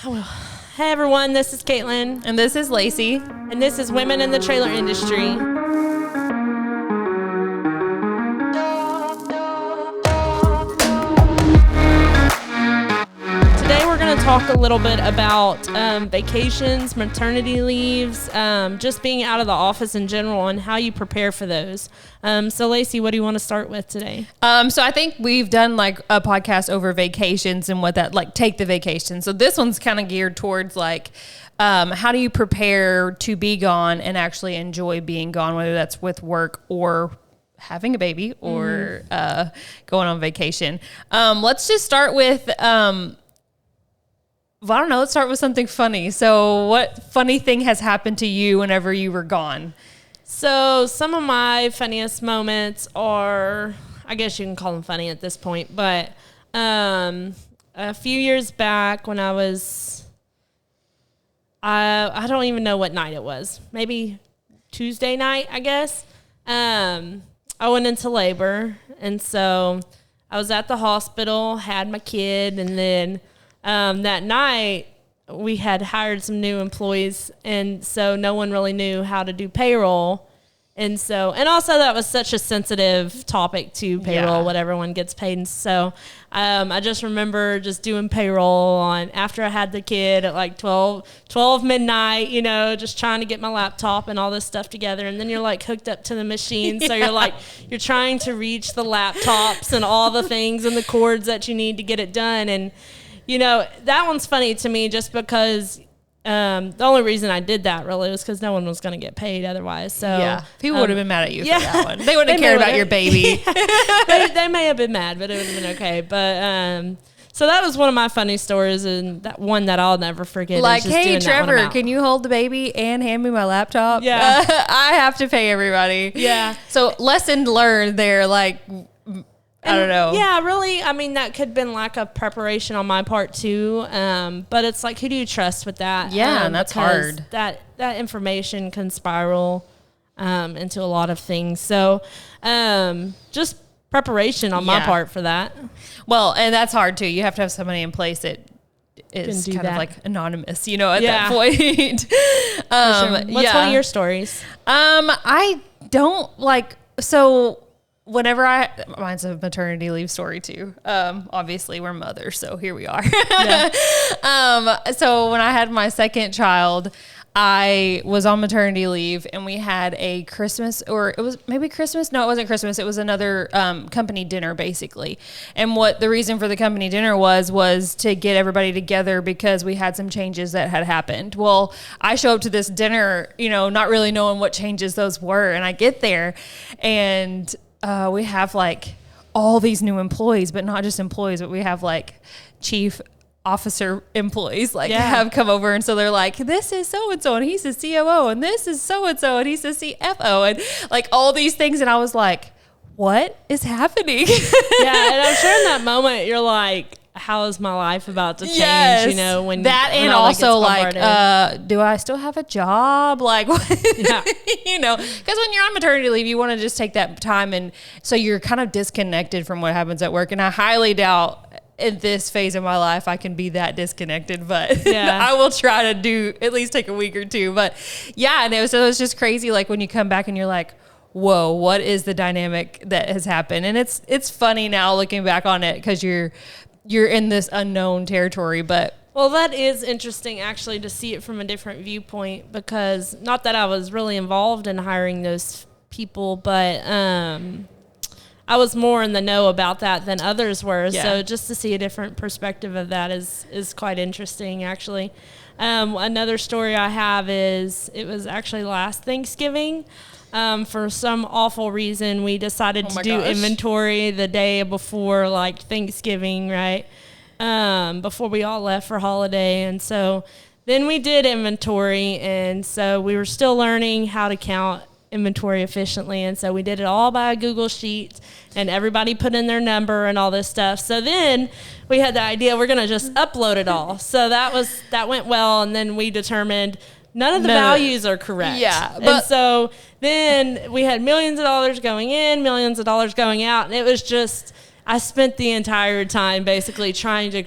Hey everyone, this is Caitlin. And this is Lacey. And this is Women in the Trailer Industry. Today we're going to talk a little bit about vacations, maternity leaves, just being out of the office in general and how you prepare for those. So Lacey, what do you want to start with today? So I think we've done like a podcast over vacations and what that, like take the vacation. So this one's kind of geared towards like, how do you prepare to be gone and actually enjoy being gone, whether that's with work or having a baby or going on vacation. Let's just start with, I don't know, let's start with something funny. So what funny thing has happened to you whenever you were gone? So some of my funniest moments are, I guess you can call them funny at this point, but a few years back when I was, I don't even know what night it was. Maybe Tuesday night, I guess. I went into labor, and so I was at the hospital, had my kid, and then that night we had hired some new employees, and so no one really knew how to do payroll. And also that was such a sensitive topic to payroll, what everyone gets paid. And so I just remember just doing payroll after I had the kid at like 12 midnight, just trying to get my laptop and all this stuff together. And then you're like hooked up to the machine. So you're trying to reach the laptops and all the things and the cords that you need to get it done. And that one's funny to me just because the only reason I did that really was because no one was going to get paid otherwise. So people would have been mad at you for that one. They wouldn't have cared about your baby. They may have been mad, but it would have been okay. But so that was one of my funny stories, and that one that I'll never forget. Like, hey Trevor, can you hold the baby and hand me my laptop? Yeah, I have to pay everybody. Yeah. So lesson learned there, like. I don't know. Yeah, really. I mean, that could have been like a preparation on my part too. But it's like, who do you trust with that? Yeah, and that's hard. That information can spiral into a lot of things. So just preparation on my part for that. Well, and that's hard too. You have to have somebody in place that is kind of like anonymous, at that point. Sure. What's one of your stories? I don't like, so whenever mine's a maternity leave story too. Obviously we're mothers, so here we are. Yeah. So when I had my second child, I was on maternity leave, and we had a Christmas, or it was maybe Christmas. No, it wasn't Christmas. It was another company dinner, basically. And what the reason for the company dinner was to get everybody together because we had some changes that had happened. Well, I show up to this dinner, not really knowing what changes those were. And I get there, and we have like all these new employees, but not just employees, but we have like chief officer employees have come over. And so they're like, this is so-and-so and he's the COO, and this is so-and-so and he's the CFO, and like all these things. And I was like, what is happening? Yeah. And I'm sure in that moment you're like, how is my life about to change? Yes, when that, when and also like, do I still have a job? Like, yeah. Because when you're on maternity leave, you want to just take that time, and so you're kind of disconnected from what happens at work. And I highly doubt in this phase of my life I can be that disconnected, but I will try to at least take a week or two. But yeah, and it was just crazy. Like when you come back and you're like, whoa, what is the dynamic that has happened? And it's funny now looking back on it because you're in this unknown territory. But well, that is interesting actually to see it from a different viewpoint, because not that I was really involved in hiring those people, but I was more in the know about that than others were. Yeah. So just to see a different perspective of that is quite interesting actually. Another story I have is it was actually last Thanksgiving. For some awful reason, we decided to do inventory the day before like Thanksgiving, right? Before we all left for holiday. And so then we did inventory. And so we were still learning how to count inventory efficiently. And so we did it all by a Google sheet, and everybody put in their number and all this stuff. So then we had the idea we're going to just upload it all. So that went well. And then we determined none of the values are correct. Yeah. And so then we had millions of dollars going in, millions of dollars going out. And it was just, I spent the entire time basically trying to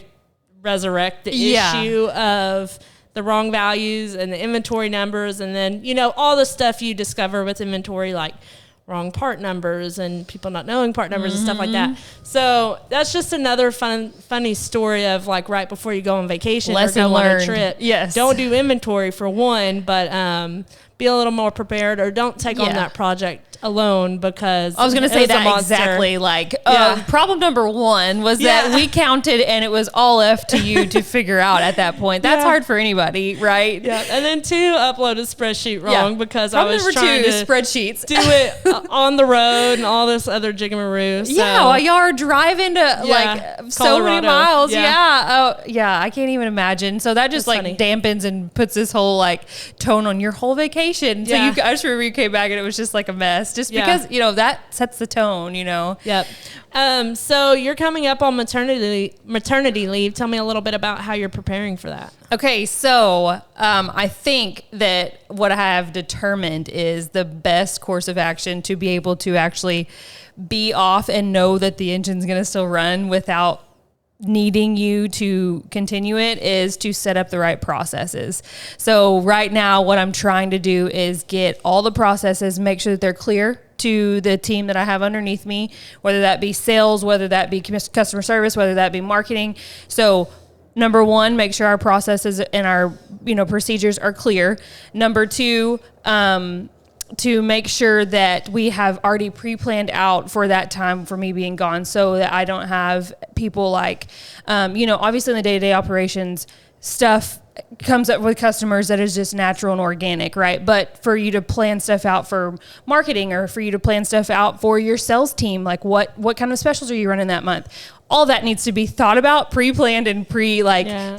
resurrect the issue of the wrong values and the inventory numbers, and then, you know, all the stuff you discover with inventory, like wrong part numbers and people not knowing part numbers and stuff like that. So that's just another funny story of, like, right before you go on vacation Lesson or go learned. on a trip. Yes. Don't do inventory for one, but be a little more prepared, or don't take on that project alone, because I was going to say that exactly. Like, problem number one was that we counted and it was all left to you to figure out at that point. That's hard for anybody, right? Yeah. And then 2, upload a spreadsheet wrong because problem I was number trying 2 to is spreadsheets. do it on the road and all this other jigamaroo. So. Yeah, while y'all are driving to like so many miles. Yeah. I can't even imagine. So that just like dampens and puts this whole like tone on your whole vacation. So I just remember you came back and it was just like a mess, just because, you know, that sets the tone, you know? Yep. So you're coming up on maternity leave. Tell me a little bit about how you're preparing for that. Okay, so I think that what I have determined is the best course of action to be able to actually be off and know that the engine's going to still run without needing you to continue it is to set up the right processes. So right now, what I'm trying to do is get all the processes, make sure that they're clear to the team that I have underneath me, whether that be sales, whether that be customer service, whether that be marketing. So number one, make sure our processes and our, you know, procedures are clear. Number 2, to make sure that we have already pre-planned out for that time for me being gone, so that I don't have people like, you know, obviously in the day-to-day operations, stuff comes up with customers that is just natural and organic, right? But for you to plan stuff out for marketing, or for you to plan stuff out for your sales team, like what kind of specials are you running that month? All that needs to be thought about, pre-planned and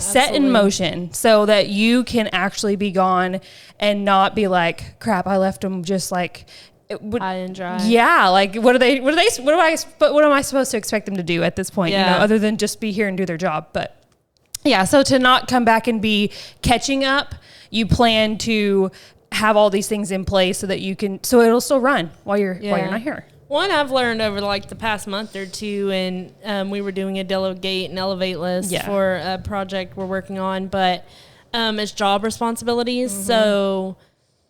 set in motion, so that you can actually be gone and not be like, crap, I left them just like high and dry. Yeah, like what am I supposed to expect them to do at this point? You know, other than just be here and do their job. But yeah, so to not come back and be catching up, you plan to have all these things in place so that you can, so it'll still run while you're not here. One I've learned over like the past month or two, and we were doing a delegate and elevate list for a project we're working on, but it's job responsibilities. So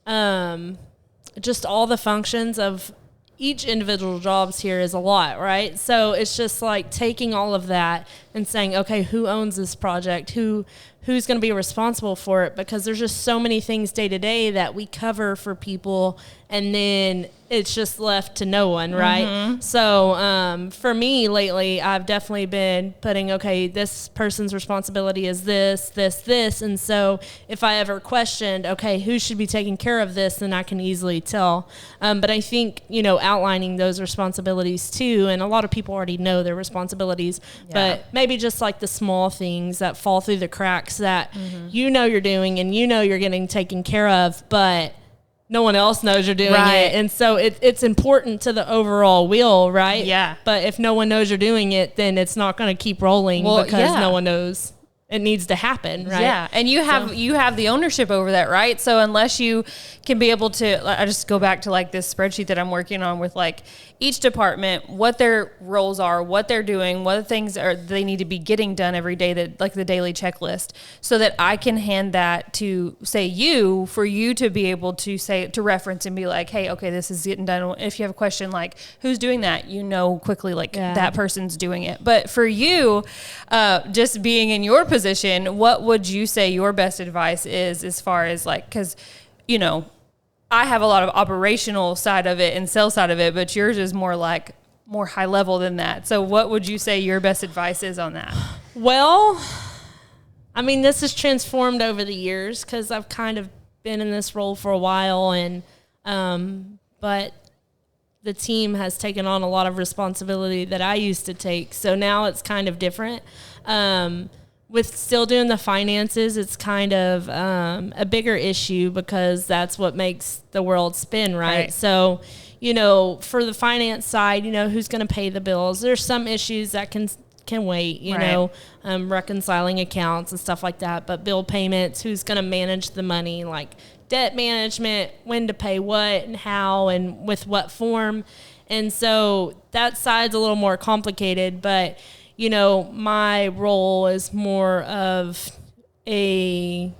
just all the functions of each individual jobs here is a lot, right? So it's just like taking all of that and saying, okay, who owns this project? Who's going to be responsible for it? Because there's just so many things day to day that we cover for people, and then it's just left to no one, right? So for me lately, I've definitely been putting, okay, this person's responsibility is this, and so if I ever questioned, okay, who should be taking care of this, then I can easily tell. But I think, you know, outlining those responsibilities too, and a lot of people already know their responsibilities, but maybe just like the small things that fall through the cracks that you know you're doing and you know you're getting taken care of, but no one else knows you're doing it. And so it's important to the overall wheel, right? Yeah. But if no one knows you're doing it, then it's not going to keep rolling because no one knows it needs to happen, right? Yeah. And you have the ownership over that, right? So unless you can be able to, I just go back to like this spreadsheet that I'm working on with like each department, what their roles are, what they're doing, what things are they need to be getting done every day, that like the daily checklist, so that I can hand that to say for you to be able to say, to reference and be like, hey, okay, this is getting done. If you have a question like who's doing that, you know quickly like that person's doing it. But for you, just being in your position, what would you say your best advice is as far as like, because, you know, I have a lot of operational side of it and sales side of it, but yours is more high level than that. So what would you say your best advice is on that? Well, I mean, this has transformed over the years because I've kind of been in this role for a while, and but the team has taken on a lot of responsibility that I used to take. So now it's kind of different. With still doing the finances, it's kind of a bigger issue because that's what makes the world spin, right? So, you know, for the finance side, you know, who's going to pay the bills? There's some issues that can wait, you know, reconciling accounts and stuff like that. But bill payments, who's going to manage the money, like debt management, when to pay what and how and with what form. And so that side's a little more complicated, but you know, my role is more of a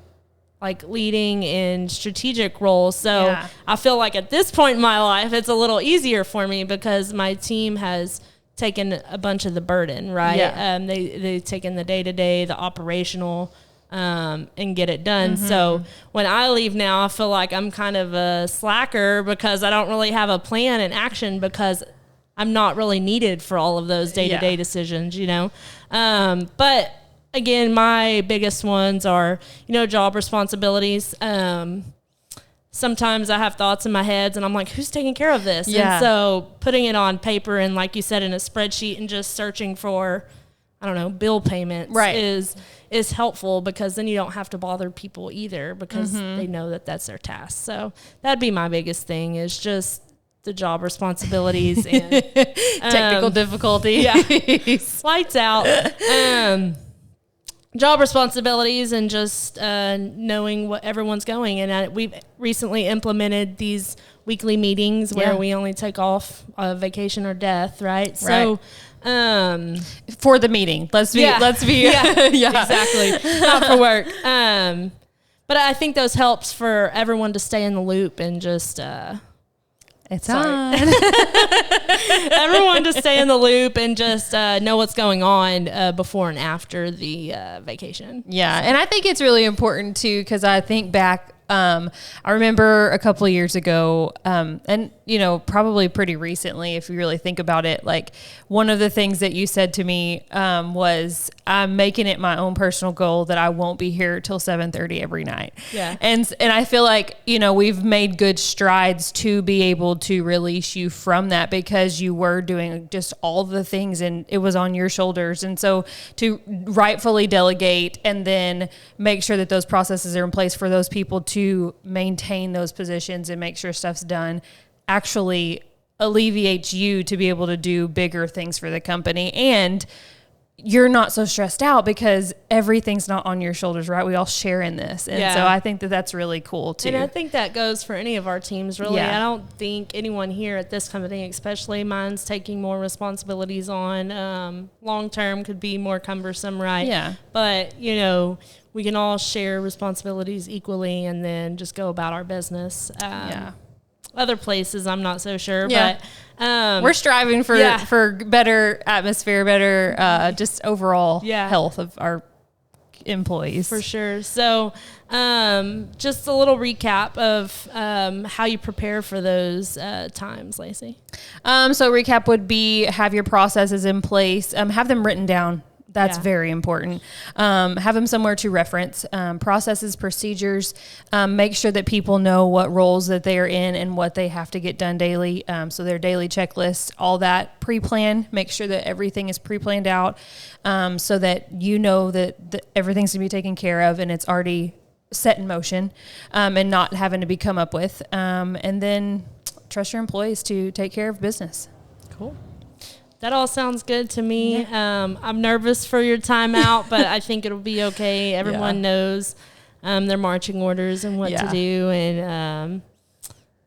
like leading in strategic role. So I feel like at this point in my life, it's a little easier for me because my team has taken a bunch of the burden, right? Yeah. They've taken the day-to-day, the operational, and get it done. So when I leave now, I feel like I'm kind of a slacker because I don't really have a plan and action because I'm not really needed for all of those day-to-day decisions, you know? But again, my biggest ones are, you know, job responsibilities. Sometimes I have thoughts in my head and I'm like, who's taking care of this? Yeah. And so putting it on paper and like you said, in a spreadsheet and just searching for, I don't know, bill payments is helpful because then you don't have to bother people either because they know that that's their task. So that'd be my biggest thing is just the job responsibilities and technical difficulties. Lights out. Job responsibilities and just knowing what everyone's going. And we've recently implemented these weekly meetings where we only take off vacation or death, right? So for the meeting, let's be exactly, not for work. But I think those helps for everyone to stay in the loop and just it's on. Everyone to stay in the loop and just know what's going on before and after the vacation. Yeah, and I think it's really important too because I think back. I remember a couple of years ago, and you know, probably pretty recently, if you really think about it, like one of the things that you said to me was, "I'm making it my own personal goal that I won't be here till 7:30 every night." Yeah, and I feel like you know we've made good strides to be able to release you from that because you were doing just all the things and it was on your shoulders, and so to rightfully delegate and then make sure that those processes are in place for those people to maintain those positions and make sure stuff's done actually alleviates you to be able to do bigger things for the company. And you're not so stressed out because everything's not on your shoulders, right? We all share in this. And so I think that that's really cool too. And I think that goes for any of our teams, really. I don't think anyone here at this company, especially mine's taking more responsibilities on. Long-term could be more cumbersome, right? Yeah. But, you know, we can all share responsibilities equally and then just go about our business. Other places, I'm not so sure, but we're striving for better atmosphere, better just overall health of our employees. For sure. So just a little recap of how you prepare for those times, Lacey. So recap would be have your processes in place, have them written down. That's very important. Have them somewhere to reference, processes, procedures, make sure that people know what roles that they are in and what they have to get done daily. So their daily checklists, all that pre-plan, make sure that everything is pre-planned out so that you know that everything's going to be taken care of and it's already set in motion and not having to be come up with. And then trust your employees to take care of business. Cool. That all sounds good to me. Yeah. I'm nervous for your time out, but I think it'll be okay. Everyone knows their marching orders and what to do,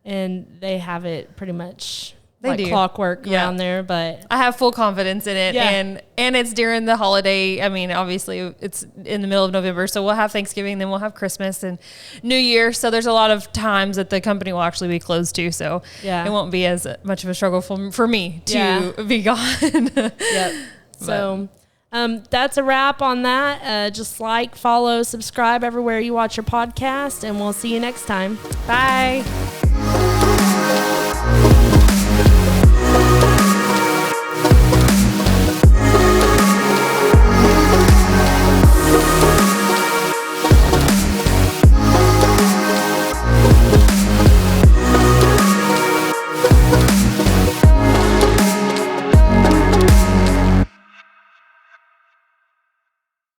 and they have it pretty much clockwork around there. But I have full confidence in it, and it's during the holiday. I mean, obviously, it's in the middle of November, so we'll have Thanksgiving, then we'll have Christmas and New Year. So there's a lot of times that the company will actually be closed too. So it won't be as much of a struggle for me to be gone. So that's a wrap on that. Just like, follow, subscribe everywhere you watch your podcast, and we'll see you next time. Bye.